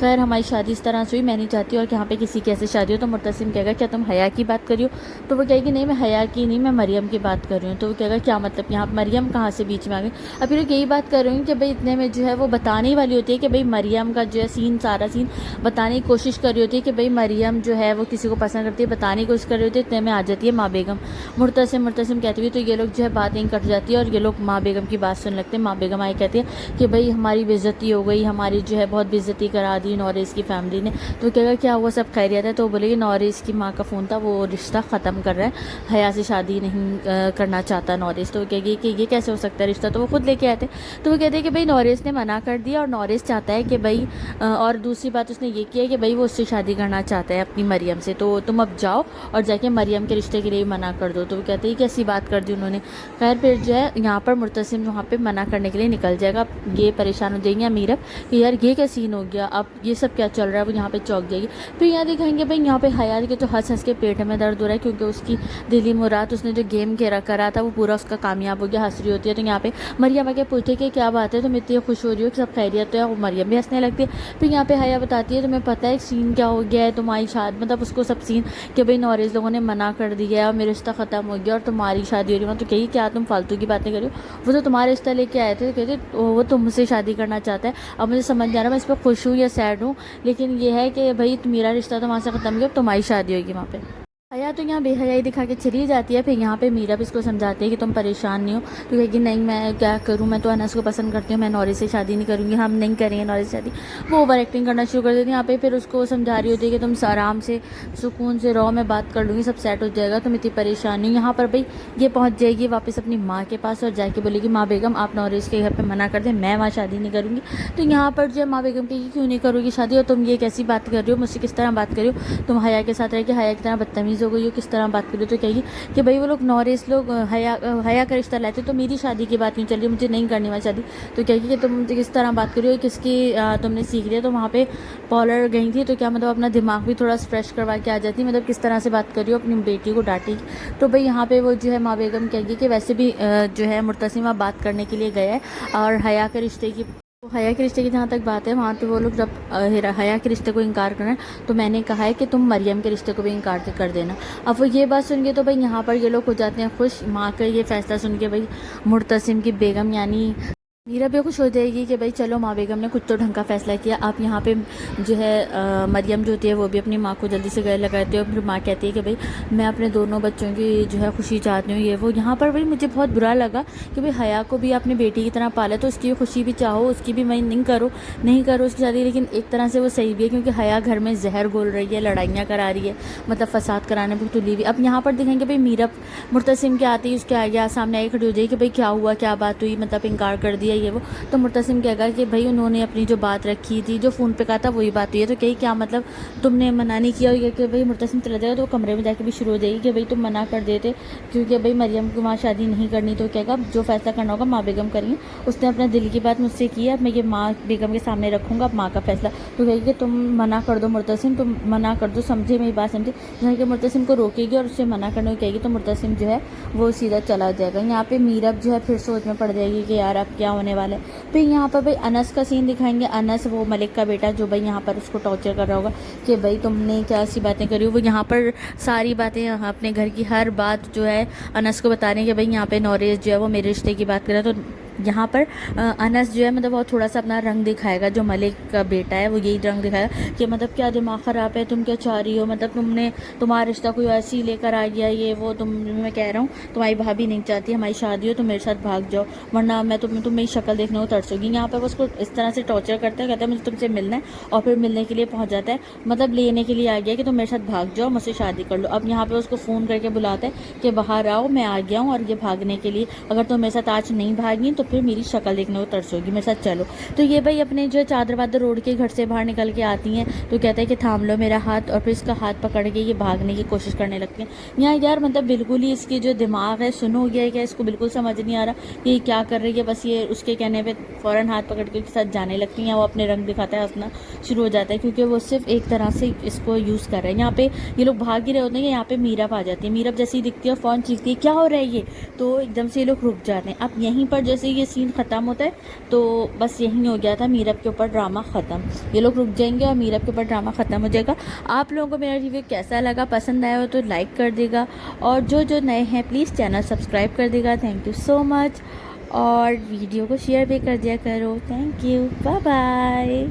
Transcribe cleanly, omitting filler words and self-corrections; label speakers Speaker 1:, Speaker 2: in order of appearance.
Speaker 1: خیر ہماری شادی اس طرح سے ہوئی، میں نہیں چاہتی اور کہ یہاں پہ کسی کی ایسی شادی ہو. تو مرتسم کہے گا کیا تم حیا کی بات کری ہو؟ تو وہ کہے گی نہیں میں حیا کی نہیں، میں مریم کی بات کر رہی ہوں. تو وہ کہے گا کیا مطلب یہاں مریم کہاں سے بیچ میں آ گئی؟ اب پھر یہی بات کر رہی ہوں کہ بھائی اتنے میں جو ہے وہ بتانے والی ہوتی ہے کہ بھائی مریم کا جو ہے سین، سارا سین بتانے کی کوشش کر رہی ہوتی ہے کہ بھائی مریم جو ہے وہ کسی کو پسند کرتی ہے، بتانے کی کوشش کر رہی ہوتی ہے. اتنے میں آ جاتی ہے ماں بیگم. مرتسم کہتی ہوئی تو یہ لوگ جو ہے باتیں کٹ جاتی ہے اور یہ لوگ ماں بیگم کی بات سن لگتے ہیں. ماں بیگم آئی کہتی ہے کہ بھائی ہماری بے عزتی ہو گئی، ہماری جو ہے بہت بے عزتی کرا دی نوریس کی فیملی نے. تو کہے گا کیا ہوا، سب خیریت ہے؟ تو بولے کہ نوریس کی ماں کا فون تھا، وہ رشتہ ختم کر رہا ہے، حیا سے شادی نہیں کرنا چاہتا نوریس. تو وہ کہے گی کہ یہ کیسے ہو سکتا ہے رشتہ، تو وہ خود لے کے آئے تھے. تو وہ کہتے ہیں کہ بھائی نوریس نے منع کر دیا اور نوریس چاہتا ہے کہ بھائی اور دوسری بات اس نے یہ کی ہے کہ بھائی وہ اس سے شادی کرنا چاہتا ہے اپنی مریم سے. تو تم اب جاؤ اور جا کے مریم کے رشتے کے لیے منع کر دو. تو وہ کہتے ہیں کہ ایسی بات کر دی انہوں نے. خیر پھر جو ہے یہاں پر مرتسم وہاں پہ منع کرنے کے لیے نکل جائے گا. یہ پریشان ہو جائیں گے امیرب کہ یار یہ کیا سین ہو گیا، اب یہ سب کیا چل رہا ہے. وہ یہاں پہ چوک جائے گی. پھر یہاں دکھائیں گے بھائی یہاں پہ حیا کے تو ہنس کے پیٹ میں درد ہو رہا ہے کیونکہ اس کی دلی مراد اس نے جو گیم کرا تھا وہ پورا اس کا کامیاب ہو گیا، ہنس رہی ہوتی ہے. تو یہاں پہ مریم آ کے پوچھے کہ کیا بات ہے تم اتنی خوش ہو رہی ہو کہ سب خیریت ہے، وہ مریم بھی ہنسنے لگتی ہے. پھر یہاں پہ حیا بتاتی ہے تمہیں پتہ ہے سین کیا ہو گیا ہے تمہاری شادی، مطلب اس کو سب سین کہ بھائی نوریس لوگوں نے منع کر دیا ہے اور میرا رشتہ ختم ہو گیا اور تمہاری شادی ہو رہی ہے. تو کہی کیا تم فالتو کی باتیں کر رہی ہو، وہ تو تمہارا رشتہ لے کے آئے تھے. کہتے وہ تم سے شادی کرنا چاہتا ہے. اب مجھے سمجھ جا رہا ہے میں اس پہ خوش ہوں یا سیڈ ہوں، لیکن یہ ہے کہ بھائی میرا رشتہ تو وہاں سے ختم ہو گیا، اب تمہاری شادی ہوگی وہاں پہ. حیا تو یہاں بے حیائی دکھا کے چلی جاتی ہے. پھر یہاں پہ میرب اس کو سمجھاتے ہیں کہ تم پریشان نہیں ہو. تو کہے گی نہیں میں کیا کروں، میں تو انس کو پسند کرتی ہوں، میں نوریس سے شادی نہیں کروں گی، ہم نہیں کریں گے نوریس سے شادی. وہ اوور ایکٹنگ کرنا شروع کر دیتی ہے. یہاں پہ پھر اس کو سمجھا رہی ہوتی ہے کہ تم آرام سے سکون سے رہو، میں بات کر لوں گی، سب سیٹ ہو جائے گا، تم اتنی پریشان نہیں. یہاں پر بھائی یہ پہنچ جائے گی واپس اپنی ماں کے پاس اور جا کے بولے گی ماں بیگم آپ نوریس کے گھر پہ منع کر دیں، میں وہاں شادی نہیں کروں گی. تو یہاں پر جو ہے ماں بیگم کہے گی کیوں نہیں کرو گی شادی، اور تم یہ کیسی بات کر رہی ہو، مجھ سے کس طرح بات کر رہی ہو، تم حیا کے ساتھ رہ کے حیا کی طرح بدتمیز ہو گئی ہو، کس طرح بات کر رہی ہو. تو کہے گی کہ بھائی وہ لوگ نوریس لوگ حیا کا رشتہ لاتے تو میری شادی کی بات نہیں چل رہی، مجھے نہیں کرنی وہاں شادی. تو کہے گی کہ تم کس طرح بات کر رہی ہو، کس کی تم نے سیکھ لیا. تو وہاں پہ پارلر گئی تھی تو کیا مطلب اپنا دماغ بھی تھوڑا فریش کروا کے آ جاتی، مطلب کس طرح سے بات کر رہی ہو، اپنی بیٹی کو ڈانٹے گی. تو بھائی یہاں پہ وہ جو ہے ماں بیگم کہے گی کہ ویسے بھی جو ہے مرتسم بات کرنے کے لیے گیا ہے اور حیا کے رشتے کی جہاں تک بات ہے وہاں پہ وہ لوگ جب حیا کے رشتے کو انکار کریں تو میں نے کہا ہے کہ تم مریم کے رشتے کو بھی انکار کر دینا. اب وہ یہ بات سن کے تو بھائی یہاں پر یہ لوگ ہو جاتے ہیں خوش. ماں کا یہ فیصلہ سن کے بھائی مرتسم کی بیگم یعنی میرا بھی خوش ہو جائے گی کہ بھائی چلو ماں بیگم نے کچھ تو ڈھنگ کا فیصلہ کیا. آپ یہاں پہ جو ہے مریم جو ہوتی ہے وہ بھی اپنی ماں کو جلدی سے گلے لگاتی ہے اور پھر ماں کہتی ہے کہ بھائی میں اپنے دونوں بچوں کی جو ہے خوشی چاہتی ہوں. یہ وہ یہاں پر بھائی مجھے بہت برا لگا کہ بھائی حیا کو بھی اپنی بیٹی کی طرح پالا تو اس کی خوشی بھی چاہو، اس کی بھی میں نہیں کرو اس کی شادی. لیکن ایک طرح سے وہ صحیح بھی ہے کیونکہ حیا گھر میں زہر گھول رہی ہے، لڑائیاں کرا رہی ہے، مطلب فساد کرانے پہ تلی ہوئی. اب یہاں پر دیکھیں گے بھائی میرب مرتسم کے آتے ہی اس کے آگے سامنے آگے کھڑی ہو جائے کہ بھائی کیا ہوا، کیا بات ہوئی، مطلب انکار کر دیا یہ وہ. تو مرتسم کہے گا کہ بھائی انہوں نے اپنی جو بات رکھی تھی، جو فون پہ کہا تھا وہی بات ہوئی ہے. تو کہی کیا مطلب تم نے منع نہیں کیا ہوگا کہ بھائی مرتسم چلا جائے گا تو وہ کمرے میں جا کے بھی شروع ہو جائے گی کہ بھائی تم منع کر دیتے کیونکہ بھائی مریم کو وہاں شادی نہیں کرنی. تو کہے گا جو فیصلہ کرنا ہوگا ماں بیگم کریں گے، اس نے اپنے دل کی بات مجھ سے کی ہے، اب میں یہ ماں بیگم کے سامنے رکھوں گا، اب ماں کا فیصلہ. تو کہے گی کہ تم منع کر دو مرتسم، تم منع کر دو، سمجھے میری بات سمجھے. جہاں کہ مرتسم کو روکے گی اور اس سے منع کرنے کو کہے گی تو مرتسم جو ہے وہ سیدھا چلا جائے گا. یہاں پہ میرب جو ہے پھر سوچ میں پڑ جائے گی کہ یار اب کیا ہونے والا ہے. پھر یہاں پر بھائی انس کا سین دکھائیں گے. انس وہ ملک کا بیٹا جو بھائی یہاں پر اس کو ٹارچر کر رہا ہوگا کہ بھائی تم نے کیا سی باتیں کری ہو. وہ یہاں پر ساری باتیں اپنے گھر کی ہر بات جو ہے انس کو بتا رہے ہیں کہ بھائی یہاں پہ نوریس جو ہے وہ میرے رشتے کی بات کر رہا ہے. تو یہاں پر انس جو ہے مطلب وہ تھوڑا سا اپنا رنگ دکھائے گا، جو ملک کا بیٹا ہے وہ یہی رنگ دکھائے گا کہ مطلب کیا دماغ خراب ہے، تم کیا چاہ رہی ہو، مطلب تمہارا رشتہ کوئی ایسے ہی لے کر آ گیا، یہ وہ میں کہہ رہا ہوں تمہاری بھابھی نہیں چاہتی ہماری شادی ہو، تم میرے ساتھ بھاگ جاؤ ورنہ میں تم میری شکل دیکھنے کو ترسو گی. یہاں پہ وہ اس کو اس طرح سے ٹارچر کرتا ہے، کہتا ہے مجھے تم سے ملنا ہے اور پھر ملنے کے لیے پہنچ جاتا ہے، مطلب لینے کے لیے آ گیا کہ تم میرے ساتھ بھاگ جاؤ، مجھ سے شادی کر لو. اب یہاں پہ اس کو فون کر کے بلاتا ہے کہ باہر آؤ میں آ گیا ہوں اور یہ بھاگنے کے لیے، اگر تم میرے ساتھ آج نہیں بھاگی تو پھر میری شکل دیکھنے کو ترسو گی، میرے ساتھ چلو. تو یہ بھائی اپنے جو چادر وادر اوڑھ کے گھر سے باہر نکل کے آتی ہیں تو کہتا ہے کہ تھام لو میرا ہاتھ، اور پھر اس کا ہاتھ پکڑ کے یہ بھاگنے کی کوشش کرنے لگتی ہیں. یہاں یار مطلب بالکل ہی اس کی جو دماغ ہے سنو گیا ہے کہ اس کو بالکل سمجھ نہیں آ رہا کہ یہ کیا کر رہی ہے. بس یہ اس کے کہنے پہ فوراً ہاتھ پکڑ کے ساتھ جانے لگتی ہیں. وہ اپنے رنگ دکھاتا ہے، ہنسنا شروع ہو جاتا ہے کیونکہ وہ صرف ایک طرح سے اس کو یوز کر رہے ہیں. یہاں پہ یہ لوگ بھاگ ہی رہے ہوتے ہیں، یہاں پہ میرب آ جاتی ہے. میرب جیسے ہی دکھتی ہے فون چیختی ہے کیا ہو رہا ہے یہ، تو ایک دم سے یہ لوگ رک جاتے ہیں. اب یہیں پر جیسے یہ سین ختم ہوتا ہے تو بس یہیں ہو گیا تھا میرب کے اوپر ڈرامہ ختم. یہ لوگ رک جائیں گے اور میرب کے اوپر ڈرامہ ختم ہو جائے گا. آپ لوگوں کو میرا ریویو کیسا لگا, پسند آیا ہو تو لائک کر دے گا, اور جو نئے ہیں پلیز چینل سبسکرائب کر دے گا. تھینک یو سو مچ, اور ویڈیو کو شیئر بھی کر دیا کرو. Thank you, bye bye.